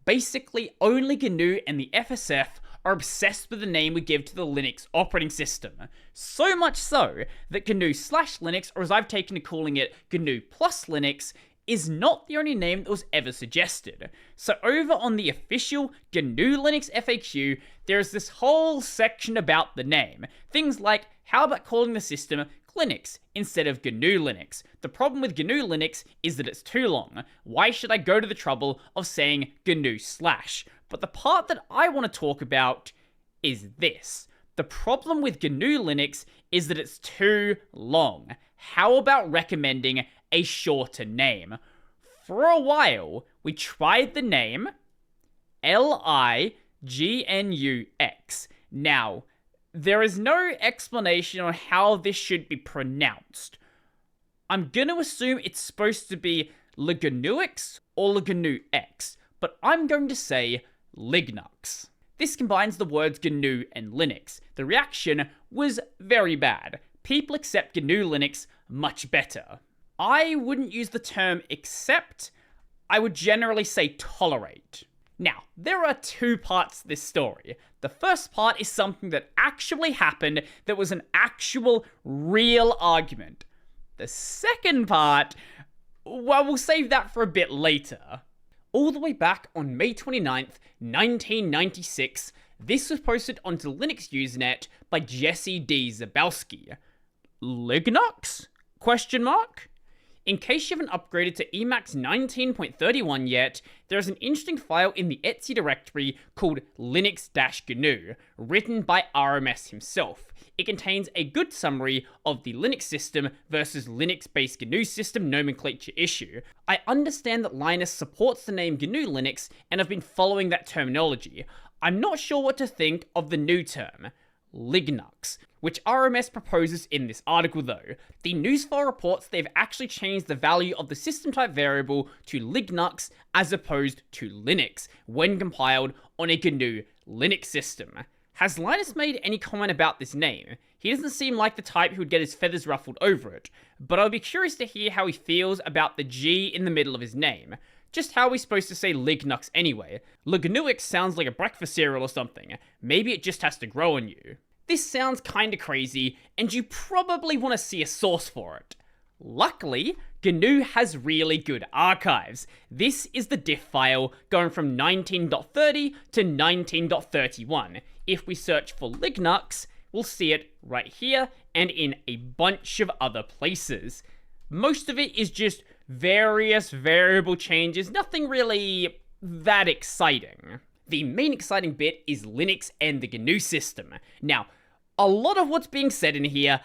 Basically, only GNU and the FSF are obsessed with the name we give to the Linux operating system. So much so that GNU/Linux, or as I've taken to calling it GNU plus Linux, is not the only name that was ever suggested. So over on the official GNU Linux FAQ, there's this whole section about the name. Things like, how about calling the system Linux instead of GNU Linux? The problem with GNU Linux is that it's too long. Why should I go to the trouble of saying GNU/? But the part that I want to talk about is this. The problem with GNU Linux is that it's too long. How about recommending a shorter name? For a while, we tried the name Lignux. Now, there is no explanation on how this should be pronounced. I'm gonna assume it's supposed to be Lignux or Lignux, but I'm going to say Lignux. This combines the words GNU and Linux. The reaction was very bad. People accept GNU Linux much better. I wouldn't use the term accept, I would generally say tolerate. Now, there are two parts to this story. The first part is something that actually happened, that was an actual, real argument. The second part, well, we'll save that for a bit later. All the way back on May 29th, 1996, this was posted onto Linux Usenet by Jesse D. Zabowski. Lignux? Question mark? In case you haven't upgraded to Emacs 19.31 yet, there is an interesting file in the etc directory called Linux-GNU, written by RMS himself. It contains a good summary of the Linux system versus Linux-based GNU system nomenclature issue. I understand that Linus supports the name GNU Linux, and I've been following that terminology. I'm not sure what to think of the new term, Lignux, which RMS proposes in this article though. The news file reports they've actually changed the value of the system type variable to Lignux as opposed to Linux when compiled on a GNU Linux system. Has Linus made any comment about this name? He doesn't seem like the type who would get his feathers ruffled over it, but I'll be curious to hear how he feels about the G in the middle of his name. Just how are we supposed to say Lignux anyway? Lignux sounds like a breakfast cereal or something. Maybe it just has to grow on you. This sounds kinda crazy, and you probably want to see a source for it. Luckily, GNU has really good archives. This is the diff file going from 19.30 to 19.31. If we search for Lignux, we'll see it right here and in a bunch of other places. Most of it is just various variable changes, nothing really that exciting. The main exciting bit is Linux and the GNU system. Now, a lot of what's being said in here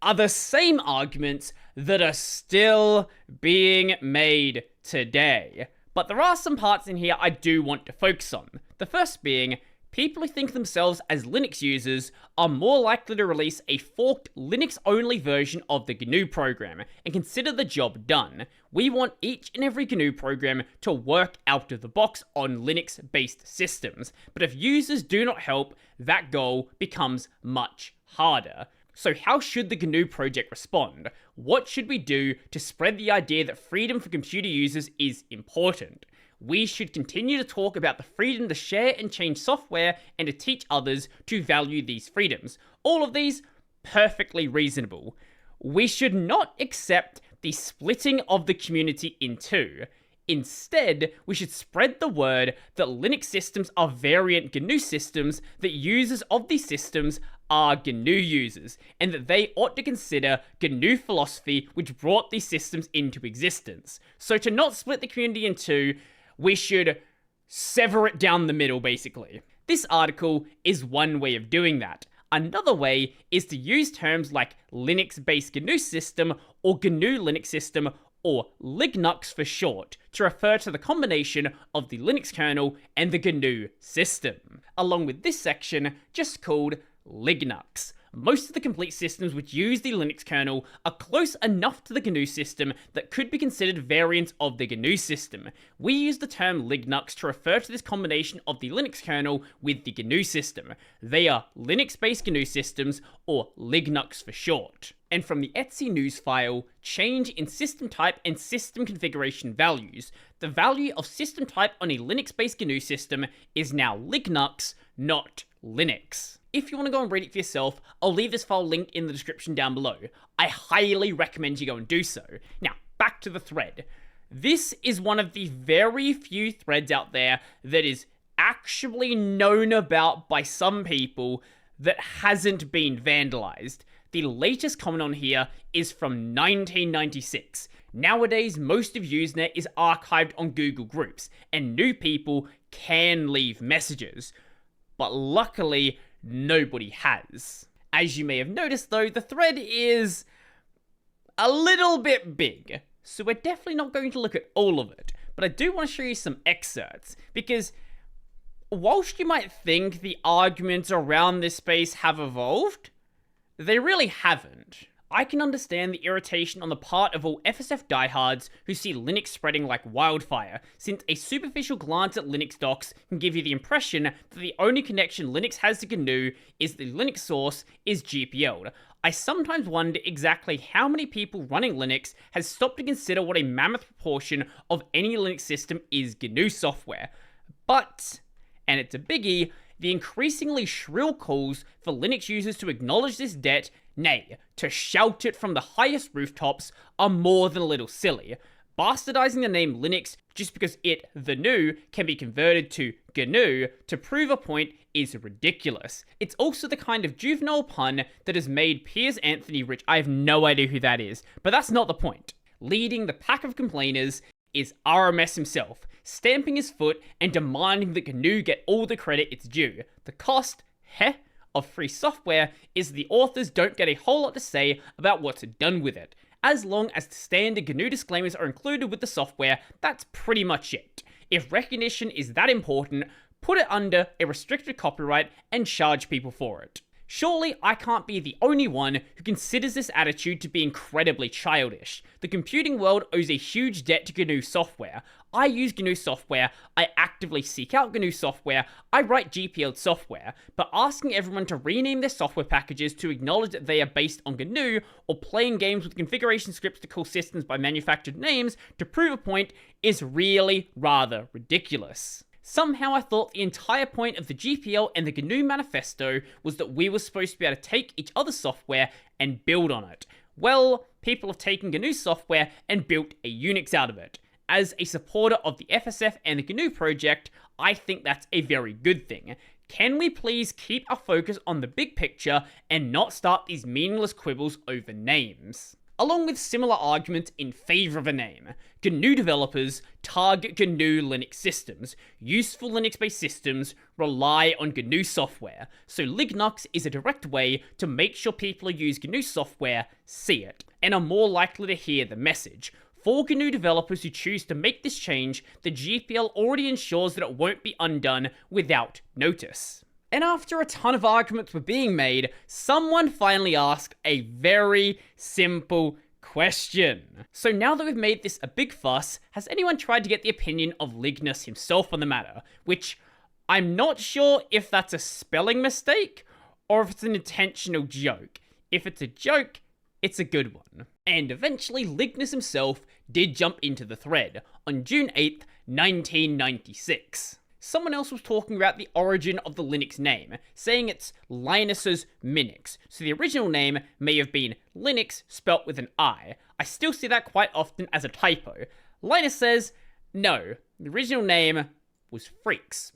are the same arguments that are still being made today. But there are some parts in here I do want to focus on. The first being, people who think of themselves as Linux users are more likely to release a forked Linux-only version of the GNU program and consider the job done. We want each and every GNU program to work out of the box on Linux-based systems, but if users do not help, that goal becomes much harder. So how should the GNU project respond? What should we do to spread the idea that freedom for computer users is important? We should continue to talk about the freedom to share and change software and to teach others to value these freedoms. All of these, perfectly reasonable. We should not accept the splitting of the community in two. Instead, we should spread the word that Linux systems are variant GNU systems, that users of these systems are GNU users, and that they ought to consider GNU philosophy which brought these systems into existence. So to not split the community in two, we should sever it down the middle, basically. This article is one way of doing that. Another way is to use terms like Linux-based GNU system or GNU Linux system or Lignux for short, to refer to the combination of the Linux kernel and the GNU system, along with this section just called Lignux. Most of the complete systems which use the Linux kernel are close enough to the GNU system that could be considered variants of the GNU system. We use the term Lignux to refer to this combination of the Linux kernel with the GNU system. They are Linux-based GNU systems, or Lignux for short. and from the etc news file, change in system type and system configuration values. The value of system type on a Linux-based GNU system is now Lignux, not Linux. If you want to go and read it for yourself, I'll leave this file linked in the description down below. I highly recommend you go and do so. Now, back to the thread. This is one of the very few threads out there that is actually known about by some people that hasn't been vandalized. The latest comment on here is from 1996. Nowadays, most of Usenet is archived on Google Groups, and new people can leave messages. But luckily, nobody has. As you may have noticed though, the thread is a little bit big, so we're definitely not going to look at all of it. But I do want to show you some excerpts, because whilst you might think the arguments around this space have evolved, they really haven't. I can understand the irritation on the part of all FSF diehards who see Linux spreading like wildfire, since a superficial glance at Linux docs can give you the impression that the only connection Linux has to GNU is the Linux source is GPL'd. I sometimes wonder exactly how many people running Linux has stopped to consider what a mammoth proportion of any Linux system is GNU software. But, and it's a biggie, the increasingly shrill calls for Linux users to acknowledge this debt, nay, to shout it from the highest rooftops, are more than a little silly. Bastardizing the name Linux just because it, the new, can be converted to GNU to prove a point is ridiculous. It's also the kind of juvenile pun that has made Piers Anthony rich. I have no idea who that is, but that's not the point. Leading the pack of complainers is RMS himself, stamping his foot and demanding that GNU get all the credit it's due. The cost, of free software is the authors don't get a whole lot to say about what's done with it. As long as the standard GNU disclaimers are included with the software, that's pretty much it. If recognition is that important, put it under a restricted copyright and charge people for it. Surely I can't be the only one who considers this attitude to be incredibly childish. The computing world owes a huge debt to GNU software. I use GNU software, I actively seek out GNU software, I write GPL software, but asking everyone to rename their software packages to acknowledge that they are based on GNU, or playing games with configuration scripts to call systems by manufactured names to prove a point is really rather ridiculous. Somehow I thought the entire point of the GPL and the GNU manifesto was that we were supposed to be able to take each other's software and build on it. Well, people have taken GNU software and built a Unix out of it. As a supporter of the FSF and the GNU project, I think that's a very good thing. Can we please keep our focus on the big picture and not start these meaningless quibbles over names? Along with similar arguments in favor of a name, GNU developers target GNU Linux systems. Useful Linux-based systems rely on GNU software, so Lignux is a direct way to make sure people who use GNU software see it, and are more likely to hear the message. For GNU developers who choose to make this change, the GPL already ensures that it won't be undone without notice. And after a ton of arguments were being made, someone finally asked a very simple question. So now that we've made this a big fuss, has anyone tried to get the opinion of Lignus himself on the matter? Which, I'm not sure if that's a spelling mistake, or if it's an intentional joke. If it's a joke, it's a good one. And eventually, Lignus himself did jump into the thread, on June 8th, 1996. Someone else was talking about the origin of the Linux name, saying it's Linus's Minix, so the original name may have been Linux spelt with an I. I still see that quite often as a typo. Linus says, no, the original name was Freaks.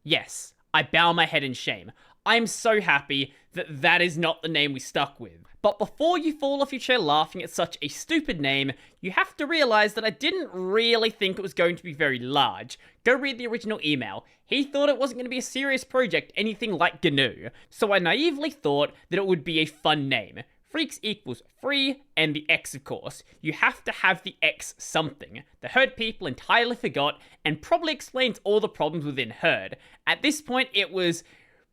Yes, I bow my head in shame. I'm so happy that that is not the name we stuck with. But before you fall off your chair laughing at such a stupid name, you have to realize that I didn't really think it was going to be very large. Go read the original email. He thought it wasn't going to be a serious project, anything like GNU. So I naively thought that it would be a fun name. Freaks equals free, and the X, of course. You have to have the X something. The Herd people entirely forgot, and probably explains all the problems within Herd. At this point, it was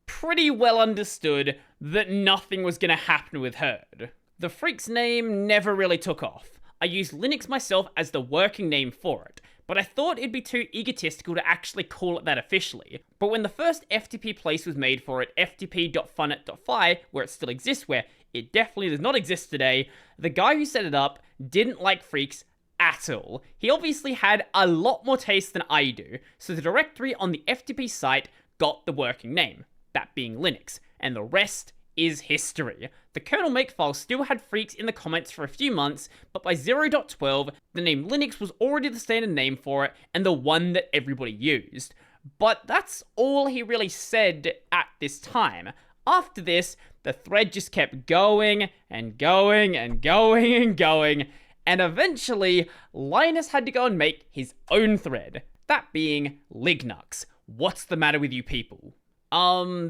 pretty well understood that nothing was going to happen with Herd. The Freaks name never really took off. I used Linux myself as the working name for it, but I thought it'd be too egotistical to actually call it that officially. But when the first FTP place was made for it, ftp.funnit.fi, where it still exists, where It definitely does not exist today. The guy who set it up didn't like freaks at all. He obviously had a lot more taste than I do, so the directory on the FTP site got the working name, that being Linux, and the rest is history. The kernel makefile still had freaks in the comments for a few months, but by 0.12, the name Linux was already the standard name for it, and the one that everybody used. But that's all he really said at this time. After this, the thread just kept going, and going, and going, and going, and eventually, Linus had to go and make his own thread, that being Lignux. What's the matter with you people?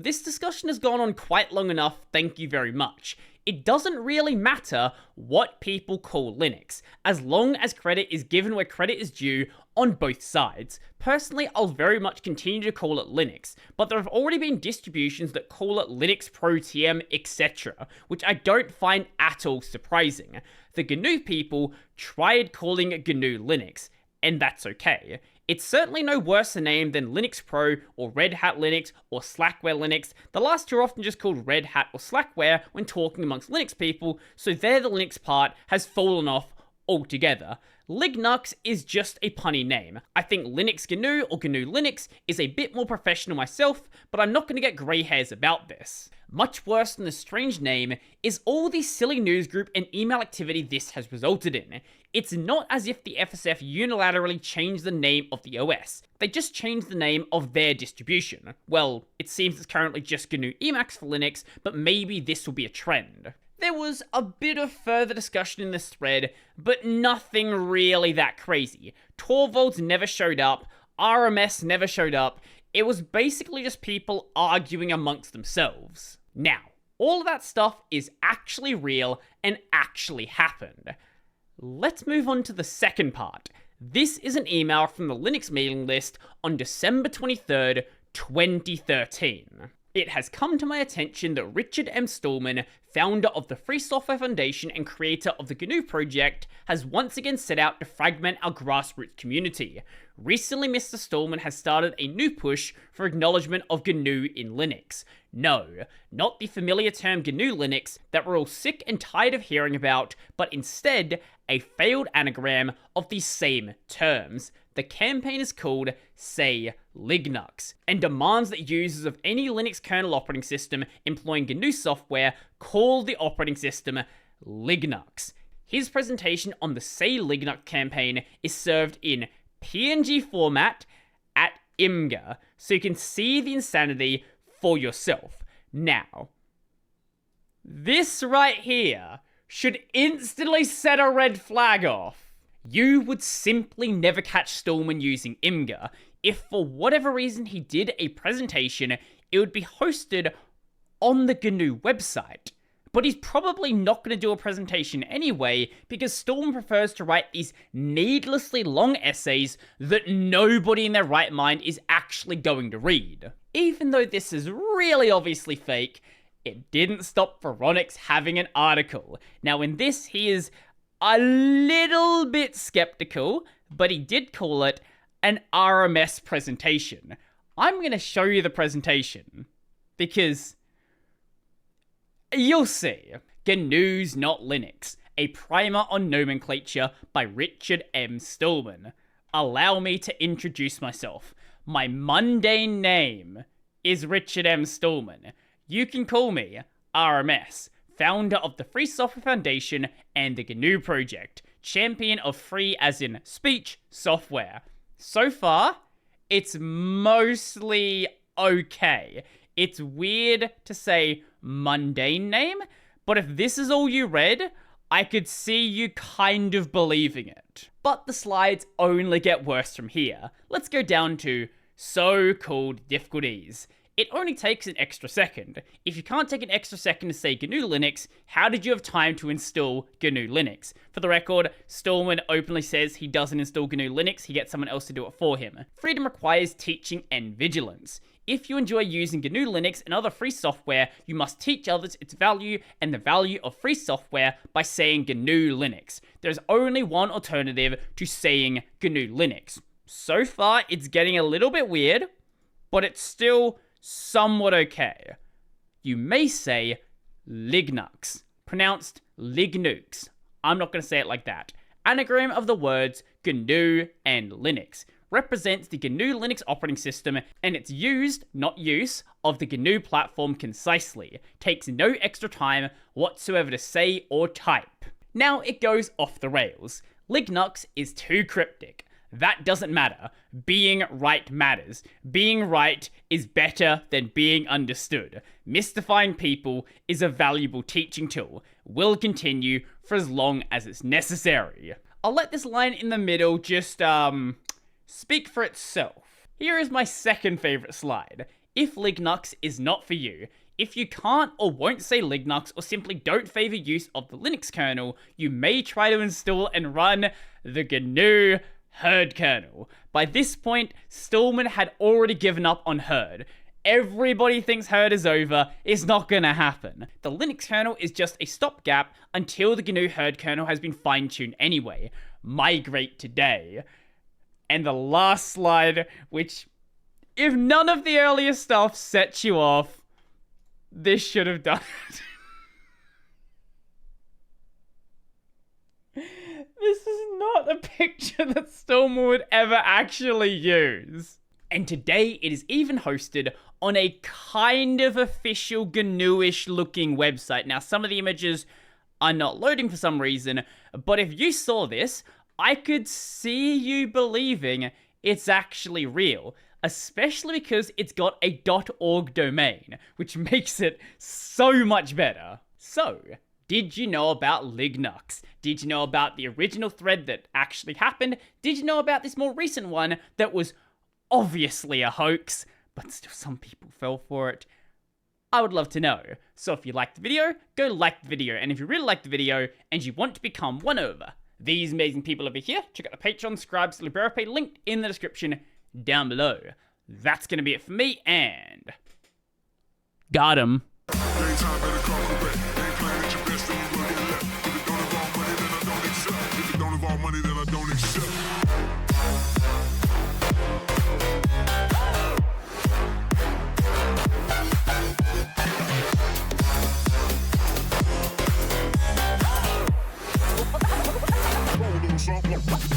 This discussion has gone on quite long enough, thank you very much. It doesn't really matter what people call Linux, as long as credit is given where credit is due on both sides. Personally, I'll very much continue to call it Linux, but there have already been distributions that call it Linux Pro TM, etc., which I don't find at all surprising. The GNU people tried calling GNU Linux, and that's okay. It's certainly no worse a name than Linux Pro or Red Hat Linux or Slackware Linux. The last two are often just called Red Hat or Slackware when talking amongst Linux people, so there the Linux part has fallen off altogether. Lignux is just a punny name. I think Linux GNU or GNU Linux is a bit more professional myself, but I'm not going to get grey hairs about this. Much worse than the strange name is all the silly newsgroup and email activity this has resulted in. It's not as if the FSF unilaterally changed the name of the OS. They just changed the name of their distribution. Well, it seems it's currently just GNU Emacs for Linux, but maybe this will be a trend. There was a bit of further discussion in this thread, but nothing really that crazy. Torvalds never showed up, RMS never showed up. It was basically just people arguing amongst themselves. Now, all of that stuff is actually real and actually happened. Let's move on to the second part. This is an email from the Linux mailing list on December 23rd, 2013. It has come to my attention that Richard M. Stallman, founder of the Free Software Foundation and creator of the GNU project, has once again set out to fragment our grassroots community. Recently, Mr. Stallman has started a new push for acknowledgement of GNU in Linux. No, not the familiar term GNU Linux that we're all sick and tired of hearing about, but instead a failed anagram of the same terms. The campaign is called Say Lignux, and demands that users of any Linux kernel operating system employing GNU software call the operating system Lignux. His presentation on the Say Lignux campaign is served in PNG format at Imgur, so you can see the insanity for yourself. Now, this right here should instantly set a red flag off. You would simply never catch Stallman using Imgur. If for whatever reason he did a presentation, it would be hosted on the GNU website. But he's probably not going to do a presentation anyway, because Stallman prefers to write these needlessly long essays that nobody in their right mind is actually going to read. Even though this is really obviously fake, it didn't stop Veronix having an article. Now in this, he is a little bit skeptical, but he did call it an RMS presentation. I'm going to show you the presentation, because you'll see. GNU's Not Linux, a primer on nomenclature by Richard M. Stallman. Allow me to introduce myself. My mundane name is Richard M. Stallman. You can call me RMS, founder of the Free Software Foundation and the GNU project, champion of free as in speech software. So far, it's mostly okay. It's weird to say mundane name, but if this is all you read, I could see you kind of believing it. But the slides only get worse from here. Let's go down to so-called difficulties. It only takes an extra second. If you can't take an extra second to say GNU Linux, how did you have time to install GNU Linux? For the record, Stallman openly says he doesn't install GNU Linux, he gets someone else to do it for him. Freedom requires teaching and vigilance. If you enjoy using GNU Linux and other free software, you must teach others its value and the value of free software by saying GNU Linux. There's only one alternative to saying GNU Linux. So far, it's getting a little bit weird, but it's still somewhat okay. You may say Lignux, pronounced Lignux. I'm not going to say it like that. Anagram of the words GNU and Linux. Represents the GNU Linux operating system and its used, not use, of the GNU platform concisely. Takes no extra time whatsoever to say or type. Now it goes off the rails. Lignux is too cryptic. That doesn't matter. Being right matters. Being right is better than being understood. Mystifying people is a valuable teaching tool. Will continue for as long as it's necessary. I'll let this line in the middle just, speak for itself. Here is my second favorite slide. If Lignux is not for you, if you can't or won't say Lignux or simply don't favor use of the Linux kernel, you may try to install and run the GNU Herd kernel. By this point, Stallman had already given up on Herd. Everybody thinks Herd is over. It's not gonna happen. The Linux kernel is just a stopgap until the GNU Herd kernel has been fine-tuned anyway. Migrate today. And the last slide, which, if none of the earlier stuff sets you off, this should have done it. This is not a picture that Stallman would ever actually use. And today it is even hosted on a kind of official GNU-ish looking website. Now, some of the images are not loading for some reason, but if you saw this, I could see you believing it's actually real, especially because it's got a .org domain, which makes it so much better. So, did you know about Lignux? Did you know about the original thread that actually happened? Did you know about this more recent one that was obviously a hoax, but still some people fell for it? I would love to know. So if you liked the video, go like the video. And if you really like the video and you want to become one of these amazing people over here, check out the Patreon, Scribes, LiberaPay, linked in the description down below. That's going to be it for me, and got him. Something.